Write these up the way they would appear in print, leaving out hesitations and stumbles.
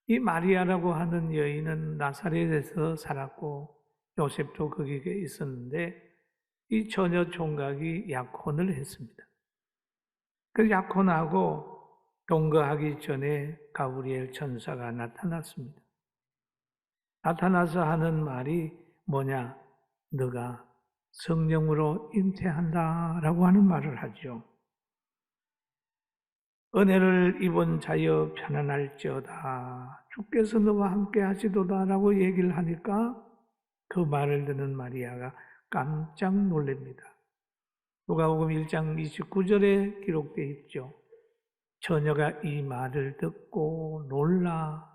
이 마리아라고 하는 여인은 나사렛에서 살았고 요셉도 거기에 있었는데 이 처녀 총각이 약혼을 했습니다. 그 약혼하고 동거하기 전에 가브리엘 천사가 나타났습니다. 나타나서 하는 말이 뭐냐? 너가 성령으로 잉태한다라고 하는 말을 하죠. 은혜를 입은 자여 편안할지어다. 주께서 너와 함께 하시도다라고 얘기를 하니까 그 말을 듣는 마리아가 깜짝 놀랍니다. 누가복음 1장 29절에 기록되어 있죠. 처녀가 이 말을 듣고 놀라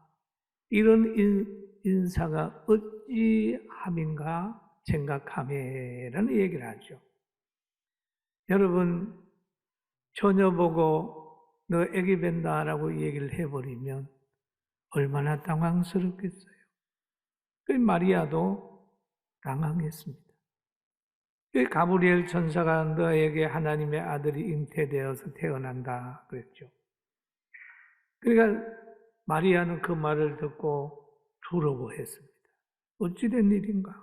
이런 인사가 어찌함인가 생각하매라는 얘기를 하죠. 여러분, 처녀 보고 너 애기 뵌다라고 얘기를 해버리면 얼마나 당황스럽겠어요. 그 마리아도 당황했습니다. 가브리엘 천사가 너에게 하나님의 아들이 잉태되어서 태어난다 그랬죠. 그러니까 마리아는 그 말을 듣고 두려워했습니다. 어찌된 일인가?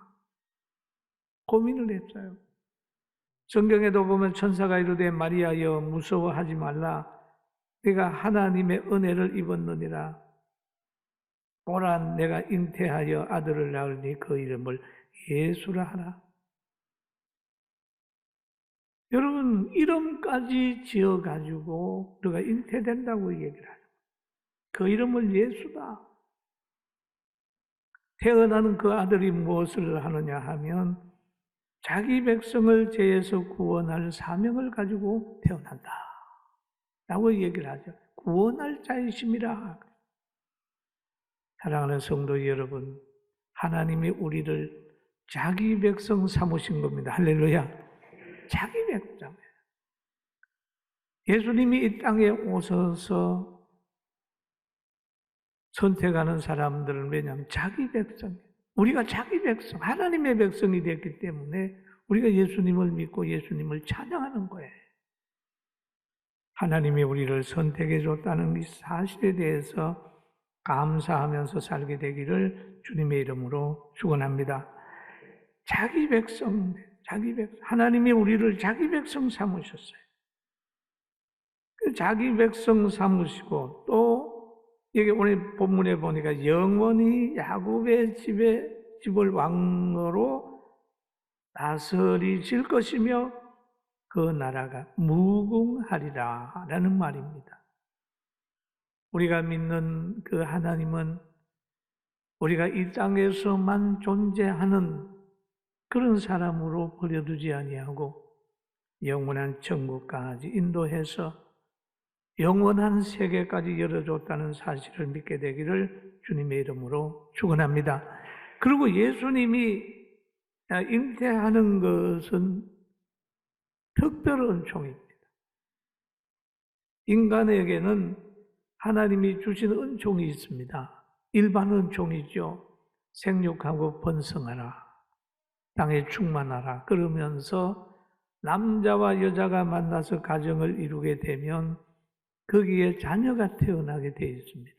고민을 했어요. 성경에도 보면 천사가 이르되 마리아여 무서워하지 말라. 네가 하나님의 은혜를 입었느니라. 보라 내가 잉태하여 아들을 낳으니 그 이름을 예수라 하라. 여러분 이름까지 지어가지고 너가 잉태된다고 얘기를 하죠. 그 이름을 예수다. 태어나는 그 아들이 무엇을 하느냐 하면 자기 백성을 죄에서 구원할 사명을 가지고 태어난다 라고 얘기를 하죠. 구원할 자이심이라. 사랑하는 성도 여러분, 하나님이 우리를 자기 백성 삼으신 겁니다. 할렐루야. 자기 백성. 예수님이 이 땅에 오셔서 선택하는 사람들은 왜냐하면 자기 백성이에요. 우리가 자기 백성, 하나님의 백성이 됐기 때문에 우리가 예수님을 믿고 예수님을 찬양하는 거예요. 하나님이 우리를 선택해 줬다는 이 사실에 대해서 감사하면서 살게 되기를 주님의 이름으로 축원합니다. 자기 백성, 하나님이 우리를 자기 백성 삼으셨어요. 자기 백성 삼으시고 또 여기 오늘 본문에 보니까 영원히 야곱의 집을 왕으로 다스리실 것이며 그 나라가 무궁하리라 라는 말입니다. 우리가 믿는 그 하나님은 우리가 이 땅에서만 존재하는 그런 사람으로 버려두지 아니하고 영원한 천국까지 인도해서 영원한 세계까지 열어줬다는 사실을 믿게 되기를 주님의 이름으로 축원합니다. 그리고 예수님이 잉태하는 것은 특별한 은총입니다. 인간에게는 하나님이 주신 은총이 있습니다. 일반 은총이죠. 생육하고 번성하라. 땅에 충만하라. 그러면서 남자와 여자가 만나서 가정을 이루게 되면 거기에 자녀가 태어나게 되어 있습니다.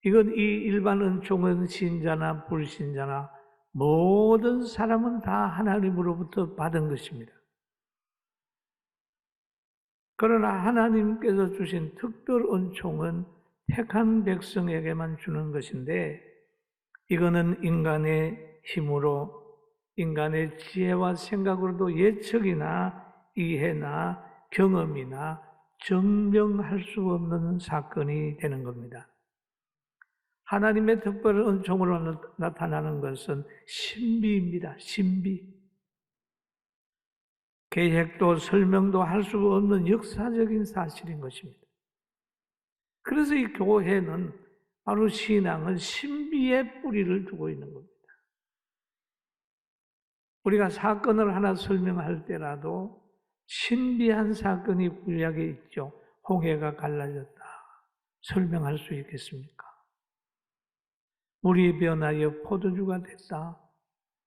이건 이 일반 은총은 신자나 불신자나 모든 사람은 다 하나님으로부터 받은 것입니다. 그러나 하나님께서 주신 특별 은총은 택한 백성에게만 주는 것인데 이거는 인간의 힘으로 인간의 지혜와 생각으로도 예측이나 이해나 경험이나 증명할 수 없는 사건이 되는 겁니다. 하나님의 특별한 은총으로 나타나는 것은 신비입니다. 신비. 계획도 설명도 할 수 없는 역사적인 사실인 것입니다. 그래서 이 교회는 바로 신앙은 신비의 뿌리를 두고 있는 겁니다. 우리가 사건을 하나 설명할 때라도 신비한 사건이 구약에 있죠. 홍해가 갈라졌다. 설명할 수 있겠습니까? 물이 변하여 포도주가 됐다.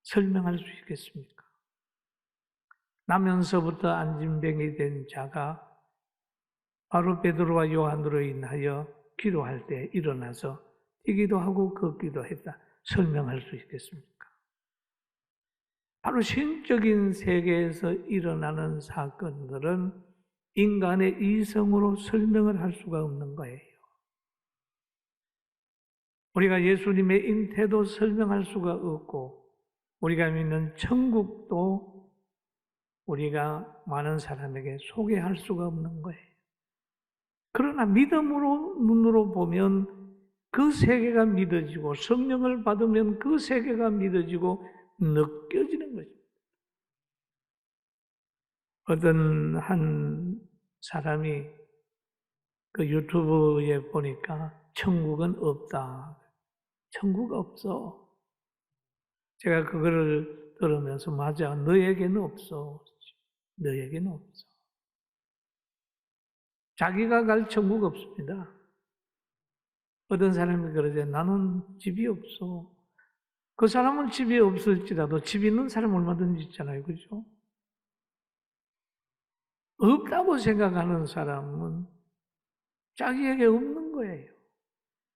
설명할 수 있겠습니까? 나면서부터 안진병이 된 자가 바로 베드로와 요한으로 인하여 기도할 때 일어나서 뛰기도 하고 걷기도 했다. 설명할 수 있겠습니까? 바로 신적인 세계에서 일어나는 사건들은 인간의 이성으로 설명을 할 수가 없는 거예요. 우리가 예수님의 잉태도 설명할 수가 없고 우리가 믿는 천국도 우리가 많은 사람에게 소개할 수가 없는 거예요. 그러나 믿음으로 눈으로 보면 그 세계가 믿어지고 성령을 받으면 그 세계가 믿어지고 느껴지는 것입니다. 어떤 한 사람이 그 유튜브에 보니까 천국은 없다. 천국 없어. 제가 그거를 들으면서 맞아. 너에게는 없어. 너에게는 없어. 자기가 갈 천국 없습니다. 어떤 사람이 그러죠. 나는 집이 없어. 그 사람은 집이 없을지라도 집 있는 사람 얼마든지 있잖아요. 그죠? 없다고 생각하는 사람은 자기에게 없는 거예요.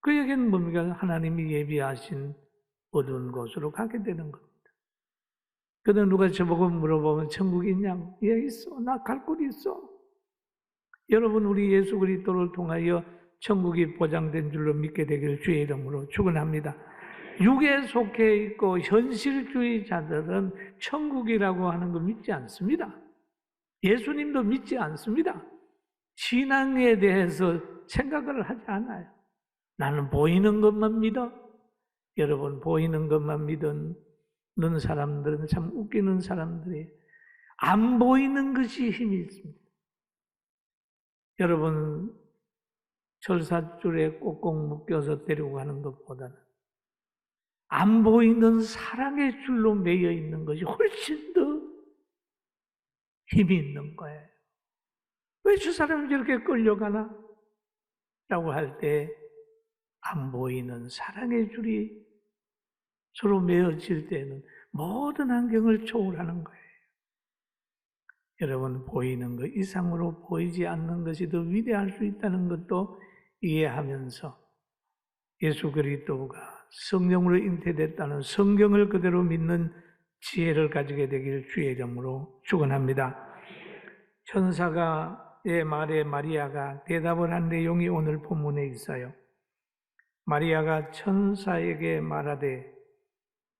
그에게는 뭡니까? 하나님이 예비하신 어두운 곳으로 가게 되는 겁니다. 그런데 누가 저보고 물어보면 천국이 있냐고? 예, 있어. 나 갈 곳 있어. 여러분, 우리 예수 그리스도를 통하여 천국이 보장된 줄로 믿게 되기를 주의 이름으로 축원합니다. 육에 속해 있고 현실주의자들은 천국이라고 하는 거 믿지 않습니다. 예수님도 믿지 않습니다. 신앙에 대해서 생각을 하지 않아요. 나는 보이는 것만 믿어. 여러분, 보이는 것만 믿는 사람들은 참 웃기는 사람들이에요. 안 보이는 것이 힘이 있습니다. 여러분, 철사줄에 꼭꼭 묶여서 데리고 가는 것보다는 안 보이는 사랑의 줄로 매여 있는 것이 훨씬 더 힘이 있는 거예요. 왜 저 사람이 저렇게 끌려가나? 라고 할 때 안 보이는 사랑의 줄이 서로 매어질 때는 모든 환경을 초월하는 거예요. 여러분, 보이는 것 이상으로 보이지 않는 것이 더 위대할 수 있다는 것도 이해하면서 예수 그리스도가 성령으로 잉태됐다는 성경을 그대로 믿는 지혜를 가지게 되기를 주의 이름으로 축원합니다. 천사가의 말에 마리아가 대답을 한 내용이 오늘 본문에 있어요. 마리아가 천사에게 말하되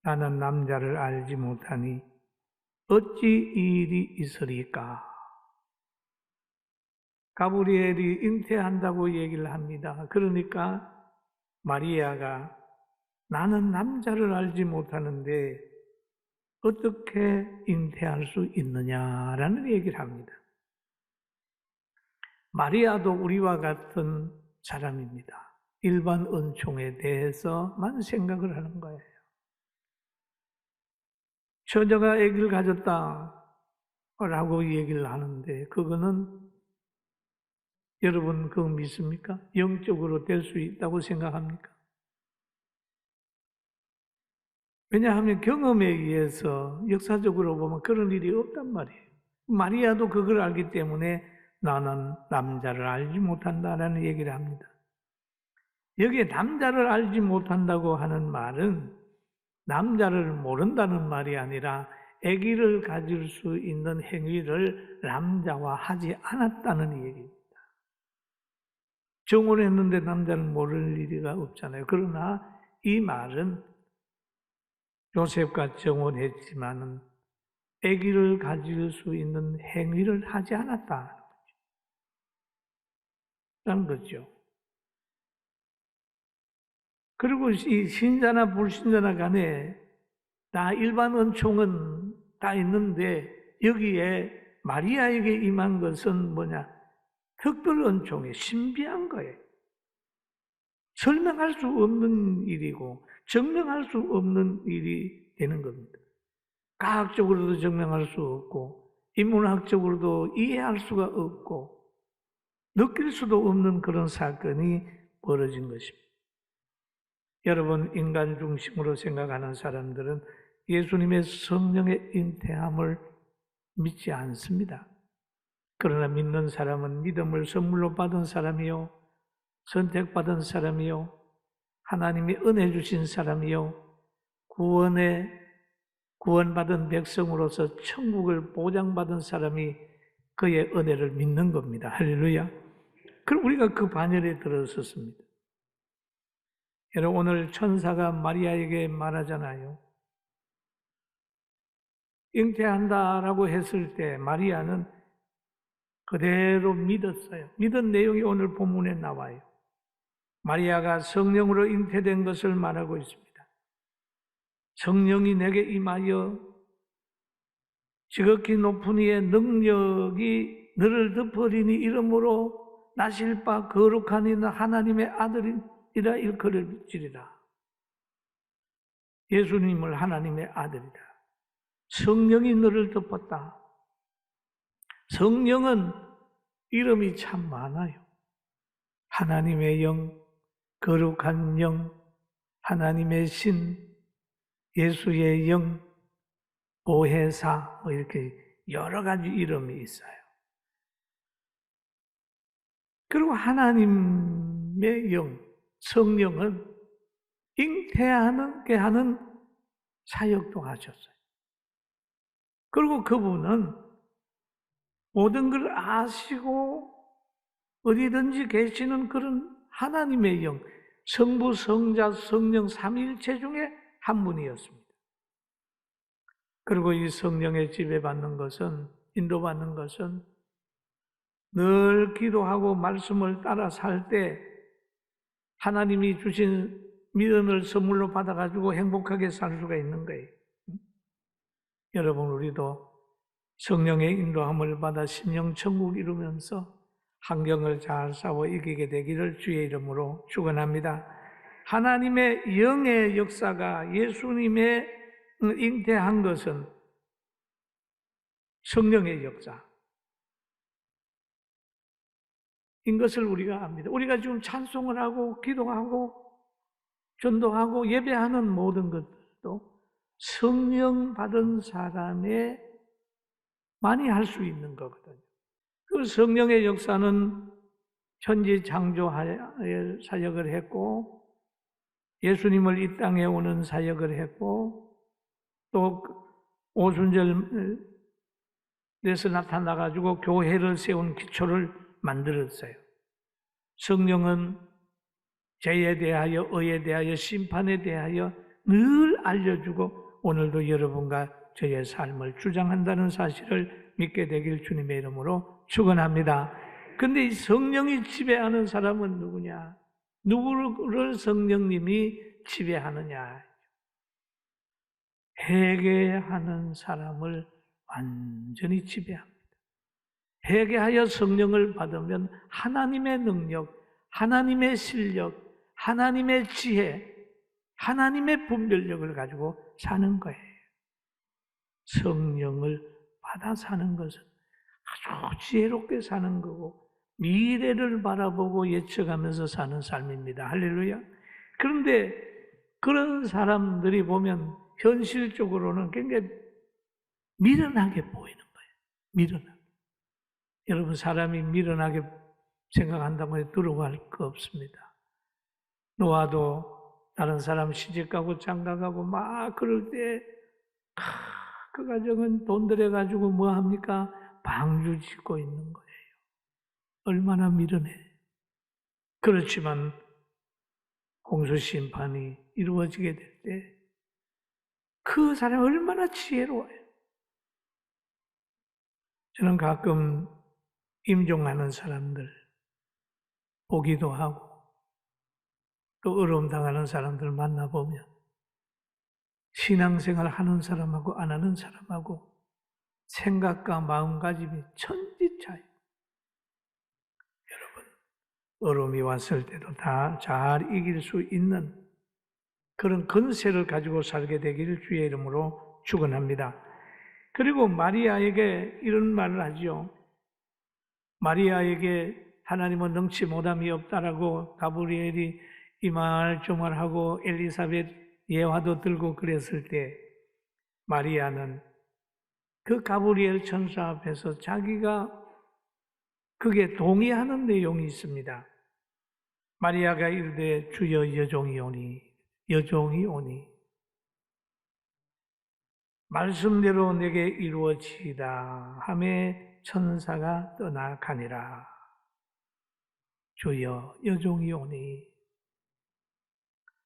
나는 남자를 알지 못하니 어찌 이 일이 있으리까? 가브리엘이 잉태한다고 얘기를 합니다. 그러니까 마리아가 나는 남자를 알지 못하는데 어떻게 잉태할 수 있느냐라는 얘기를 합니다. 마리아도 우리와 같은 사람입니다. 일반 은총에 대해서만 생각을 하는 거예요. 처녀가 아기를 가졌다라고 얘기를 하는데 그거는 여러분 그거 믿습니까? 영적으로 될 수 있다고 생각합니까? 왜냐하면 경험에 의해서 역사적으로 보면 그런 일이 없단 말이에요. 마리아도 그걸 알기 때문에 나는 남자를 알지 못한다라는 얘기를 합니다. 여기에 남자를 알지 못한다고 하는 말은 남자를 모른다는 말이 아니라 아기를 가질 수 있는 행위를 남자와 하지 않았다는 얘기입니다. 정혼했는데 남자는 모를 일이가 없잖아요. 그러나 이 말은 요셉과 정혼했지만은 아기를 가질 수 있는 행위를 하지 않았다는 거죠. 그리고 이 신자나 불신자나 간에 다 일반 은총은 다 있는데 여기에 마리아에게 임한 것은 뭐냐? 특별 은총이 신비한 거예요. 설명할 수 없는 일이고 증명할 수 없는 일이 되는 겁니다. 과학적으로도 증명할 수 없고 인문학적으로도 이해할 수가 없고 느낄 수도 없는 그런 사건이 벌어진 것입니다. 여러분, 인간 중심으로 생각하는 사람들은 예수님의 성령의 잉태함을 믿지 않습니다. 그러나 믿는 사람은 믿음을 선물로 받은 사람이요, 선택받은 사람이요, 하나님이 은혜 주신 사람이요 구원받은 백성으로서 천국을 보장받은 사람이 그의 은혜를 믿는 겁니다. 할렐루야. 그럼 우리가 그 반열에 들어섰습니다. 여러분, 오늘 천사가 마리아에게 말하잖아요. 잉태한다라고 했을 때 마리아는 그대로 믿었어요. 믿은 내용이 오늘 본문에 나와요. 마리아가 성령으로 잉태된 것을 말하고 있습니다. 성령이 내게 임하여 지극히 높은 이의 능력이 너를 덮으리니 이러므로 나실 바 거룩한 이는 하나님의 아들이라 일컬을지리라. 예수님을 하나님의 아들이다. 성령이 너를 덮었다. 성령은 이름이 참 많아요. 하나님의 영, 거룩한 영, 하나님의 신, 예수의 영, 보혜사, 이렇게 여러 가지 이름이 있어요. 그리고 하나님의 영, 성령은 잉태하게 하는 사역도 하셨어요. 그리고 그분은 모든 걸 아시고 어디든지 계시는 그런 하나님의 영, 성부, 성자, 성령 삼위일체 중에 한 분이었습니다. 그리고 이 성령의 지배받는 것은, 인도받는 것은 늘 기도하고 말씀을 따라 살 때 하나님이 주신 믿음을 선물로 받아가지고 행복하게 살 수가 있는 거예요. 여러분, 우리도 성령의 인도함을 받아 심령 천국 이루면서 환경을 잘 싸워 이기게 되기를 주의 이름으로 축원합니다. 하나님의 영의 역사가 예수님의 잉태한 것은 성령의 역사인 것을 우리가 압니다. 우리가 지금 찬송을 하고 기도하고 전도하고 예배하는 모든 것들도 성령 받은 사람의 많이 할 수 있는 거거든요. 그 성령의 역사는 천지 창조하에 사역을 했고 예수님을 이 땅에 오는 사역을 했고 또 오순절에서 나타나가지고 교회를 세운 기초를 만들었어요. 성령은 죄에 대하여, 의에 대하여, 심판에 대하여 늘 알려주고 오늘도 여러분과 저의 삶을 주장한다는 사실을 믿게 되길 주님의 이름으로 축원합니다. 근데 이 성령이 지배하는 사람은 누구냐? 누구를 성령님이 지배하느냐? 회개하는 사람을 완전히 지배합니다. 회개하여 성령을 받으면 하나님의 능력, 하나님의 실력, 하나님의 지혜, 하나님의 분별력을 가지고 사는 거예요. 성령을 받아 사는 것은 아주 지혜롭게 사는 거고 미래를 바라보고 예측하면서 사는 삶입니다. 할렐루야. 그런데 그런 사람들이 보면 현실적으로는 굉장히 미련하게 보이는 거예요. 미련하게. 여러분, 사람이 미련하게 생각한다고 해서 두려워할 거 없습니다. 노아도 다른 사람 시집가고 장가가고 막 그럴 때 그 가정은 돈 들여가지고 뭐 합니까? 방주 짓고 있는 거예요. 얼마나 미련해. 그렇지만 홍수 심판이 이루어지게 될 때 그 사람이 얼마나 지혜로워요. 저는 가끔 임종하는 사람들 보기도 하고 또 어려움 당하는 사람들 만나보면 신앙생활 하는 사람하고 안 하는 사람하고 생각과 마음가짐이 천지 차이. 여러분, 어려움이 왔을 때도 다 잘 이길 수 있는 그런 근세를 가지고 살게 되기를 주의 이름으로 축원합니다. 그리고 마리아에게 이런 말을 하죠. 마리아에게 하나님은 능치 못함이 없다라고 가브리엘이 이 말 저 말하고 엘리사벳 예화도 들고 그랬을 때 마리아는 그 가브리엘 천사 앞에서 자기가 그게 동의하는 내용이 있습니다. 마리아가 이르되 주여 여종이 오니 말씀대로 내게 이루어지이다 하매 천사가 떠나가니라. 주여 여종이 오니.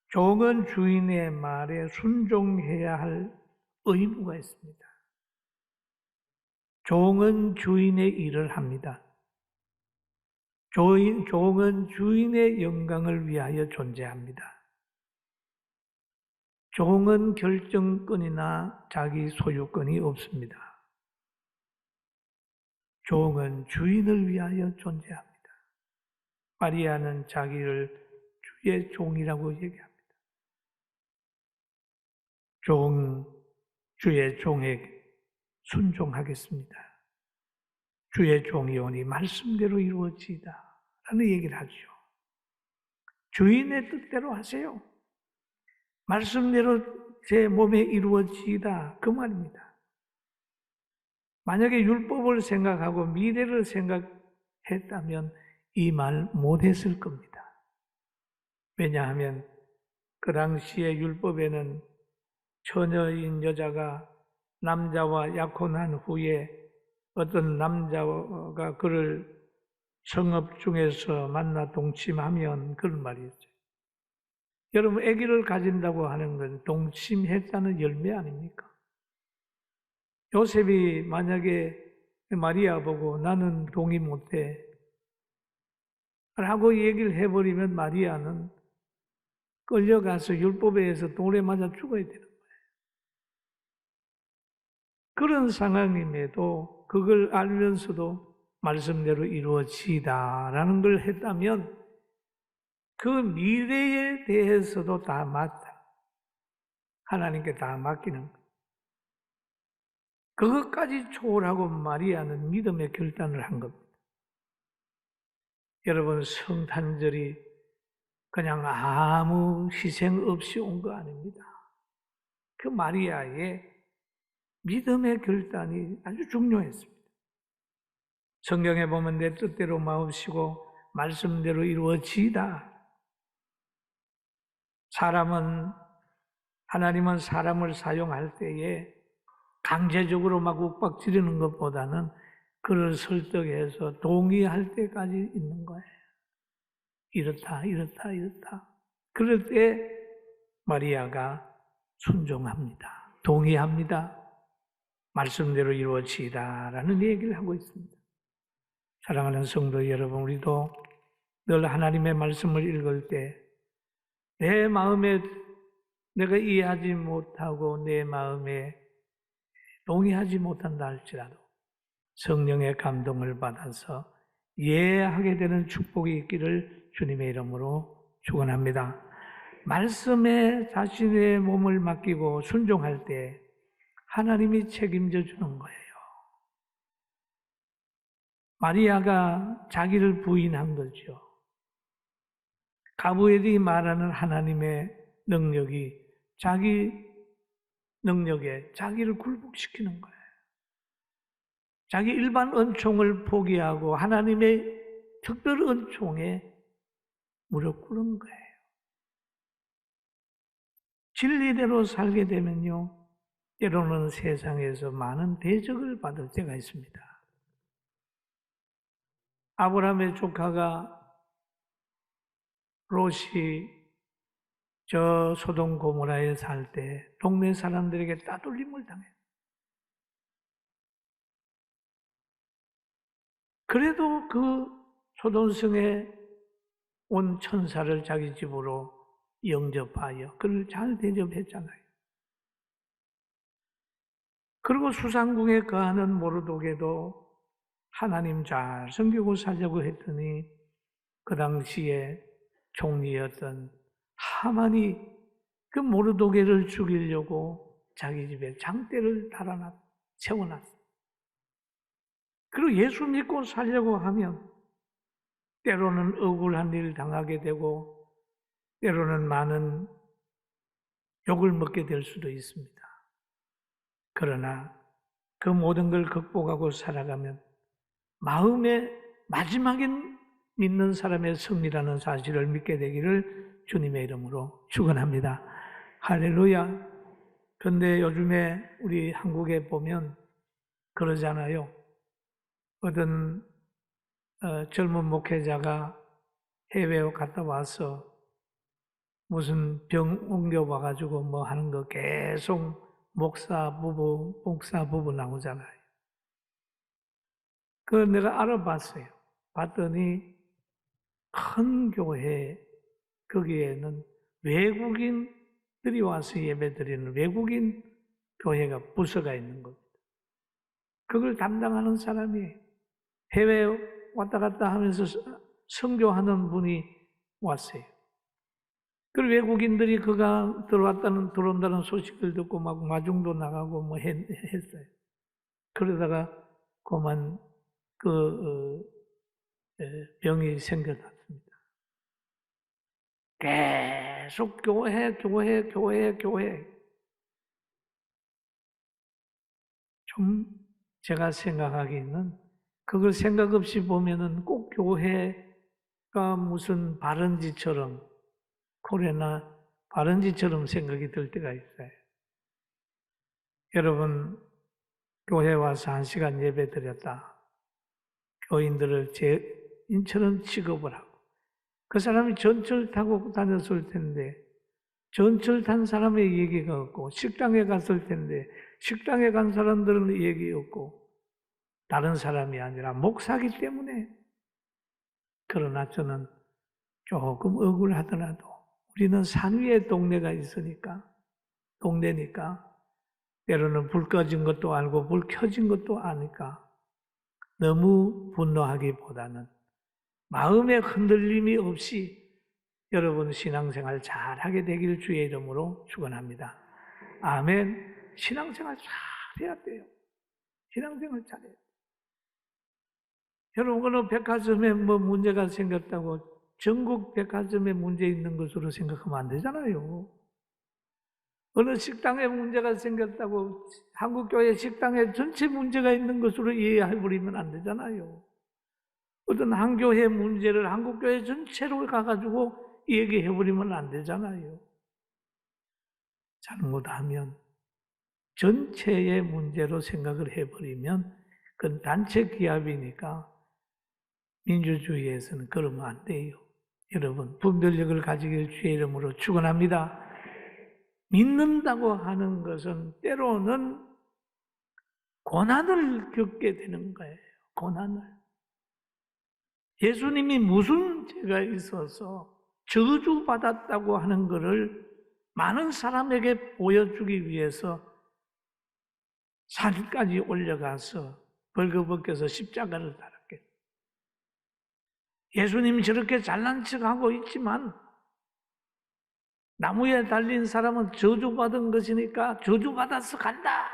종은 주인의 말에 순종해야 할 의무가 있습니다. 종은 주인의 일을 합니다. 종은 주인의 영광을 위하여 존재합니다. 종은 결정권이나 자기 소유권이 없습니다. 종은 주인을 위하여 존재합니다. 마리아는 자기를 주의 종이라고 얘기합니다. 주의 종에게 순종하겠습니다. 주의 종이 오니 말씀대로 이루어지이다 라는 얘기를 하죠. 주인의 뜻대로 하세요. 말씀대로 제 몸에 이루어지이다 그 말입니다. 만약에 율법을 생각하고 미래를 생각했다면 이 말 못했을 겁니다. 왜냐하면 그 당시의 율법에는 처녀인 여자가 남자와 약혼한 후에 어떤 남자가 그를 성읍 중에서 만나 동침하면 그런 말이 있죠. 여러분, 아기를 가진다고 하는 건 동침했다는 열매 아닙니까? 요셉이 만약에 마리아 보고 나는 동의 못해 라고 얘기를 해버리면 마리아는 끌려가서 율법에 의해서 돌에 맞아 죽어야 되는 거예요. 그런 상황임에도 그걸 알면서도 말씀대로 이루어지다라는 걸 했다면 그 미래에 대해서도 다 맞다. 하나님께 다 맡기는 거예요. 그것까지 초월하고 마리아는 믿음의 결단을 한 겁니다. 여러분, 성탄절이 그냥 아무 희생 없이 온 거 아닙니다. 그 마리아의 믿음의 결단이 아주 중요했습니다. 성경에 보면 내 뜻대로 마옵시고 말씀대로 이루어지이다. 하나님은 사람을 사용할 때에 강제적으로 막 윽박지르는 것보다는 그를 설득해서 동의할 때까지 있는 거예요. 이렇다. 그럴 때 마리아가 순종합니다. 동의합니다. 말씀대로 이루어지이다라는 얘기를 하고 있습니다. 사랑하는 성도 여러분, 우리도 늘 하나님의 말씀을 읽을 때 내 마음에 내가 이해하지 못하고 내 마음에 동의하지 못한다 할지라도 성령의 감동을 받아서 이해하게 되는 축복이 있기를 주님의 이름으로 축원합니다. 말씀에 자신의 몸을 맡기고 순종할 때 하나님이 책임져 주는 거예요. 마리아가 자기를 부인한 거죠. 가브리엘이 말하는 하나님의 능력이 자기 능력에 자기를 굴복시키는 거예요. 자기 일반 은총을 포기하고 하나님의 특별 은총에 무릎 꿇은 거예요. 진리대로 살게 되면요, 때로는 세상에서 많은 대적을 받을 때가 있습니다. 아브라함의 조카가 롯이 저 소돔 고모라에 살 때 동네 사람들에게 따돌림을 당해요. 그래도 그 소돔성에 온 천사를 자기 집으로 영접하여 그를 잘 대접했잖아요. 그리고 수상궁에 거하는 모르도게도 하나님 잘 섬기고 살려고 했더니 그 당시에 총리였던 하만이 그 모르도게를 죽이려고 자기 집에 장대를 세워놨어요. 그리고 예수 믿고 살려고 하면 때로는 억울한 일 당하게 되고 때로는 많은 욕을 먹게 될 수도 있습니다. 그러나 그 모든 걸 극복하고 살아가면 마음의 마지막엔 믿는 사람의 승리라는 사실을 믿게 되기를 주님의 이름으로 축원합니다. 할렐루야. 그런데 요즘에 우리 한국에 보면 그러잖아요. 어떤 젊은 목회자가 해외에 갔다 와서 무슨 병 옮겨와가지고 뭐 하는 거 계속 목사 부부 나오잖아요. 그걸 내가 알아봤어요. 봤더니 큰 교회, 거기에는 외국인들이 와서 예배드리는 외국인 교회가 부서가 있는 겁니다. 그걸 담당하는 사람이 해외 왔다 갔다 하면서 선교하는 분이 왔어요. 그 외국인들이 그가 들어온다는 소식을 듣고 막 마중도 나가고 뭐 했어요. 그러다가 그만 병이 생겨났습니다. 계속 교회. 좀 제가 생각하기에는 그걸 생각 없이 보면은 꼭 교회가 무슨 바른지처럼 코레나 바른지처럼 생각이 들 때가 있어요. 여러분 교회 와서 1시간 예배 드렸다. 교인들을 죄인처럼 취급을 하고 그 사람이 전철 타고 다녔을 텐데 전철 탄 사람의 얘기가 없고 식당에 갔을 텐데 식당에 간 사람들은 얘기 없고 다른 사람이 아니라 목사기 때문에. 그러나 저는 조금 억울하더라도 우리는 산 위에 동네가 있으니까 동네니까 때로는 불 꺼진 것도 알고 불 켜진 것도 아니까 너무 분노하기보다는 마음의 흔들림이 없이 여러분 신앙생활 잘하게 되길 주의 이름으로 축원합니다. 아멘. 신앙생활 잘해야 돼요. 신앙생활 잘해야 돼요. 여러분 어느 백화점에 뭐 문제가 생겼다고 전국 백화점에 문제 있는 것으로 생각하면 안 되잖아요. 어느 식당에 문제가 생겼다고 한국교회 식당에 전체 문제가 있는 것으로 이해해버리면 안 되잖아요. 어떤 한 교회 문제를 한국교회 전체로 가가지고 얘기해버리면 안 되잖아요. 잘못하면 전체의 문제로 생각을 해버리면 그건 단체 기합이니까 민주주의에서는 그러면 안 돼요. 여러분 분별력을 가지길 주의 이름으로 축원합니다. 믿는다고 하는 것은 때로는 고난을 겪게 되는 거예요. 고난을. 예수님이 무슨 죄가 있어서 저주받았다고 하는 것을 많은 사람에게 보여주기 위해서 산까지 올라가서 벌거벗겨서 십자가를 달았겠죠. 예수님이 저렇게 잘난 척하고 있지만 나무에 달린 사람은 저주받은 것이니까 저주받아서 간다.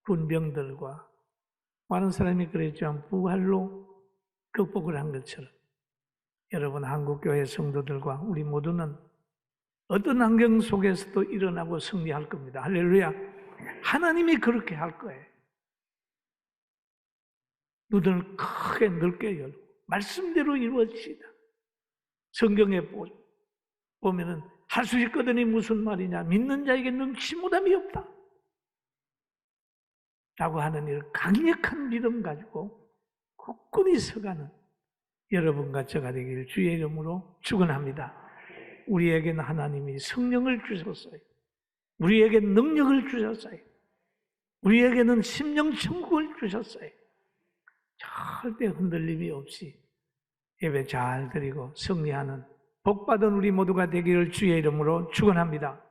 군병들과 많은 사람이 그랬지만 부활로 극복을 한 것처럼 여러분 한국교회 성도들과 우리 모두는 어떤 환경 속에서도 일어나고 승리할 겁니다. 할렐루야. 하나님이 그렇게 할 거예요. 눈을 크게 넓게 열고 말씀대로 이루어지다. 성경에 보면은 할 수 있거든이 무슨 말이냐. 믿는 자에게 능치 못함이 없다. 라고 하는 이 강력한 믿음 가지고 굳건히 서가는 여러분과 저가 되기를 주의 이름으로 축원합니다. 우리에게는 하나님이 성령을 주셨어요. 우리에게 능력을 주셨어요. 우리에게는 심령 천국을 주셨어요. 절대 흔들림이 없이 예배 잘 드리고 승리하는 복받은 우리 모두가 되기를 주의 이름으로 축원합니다.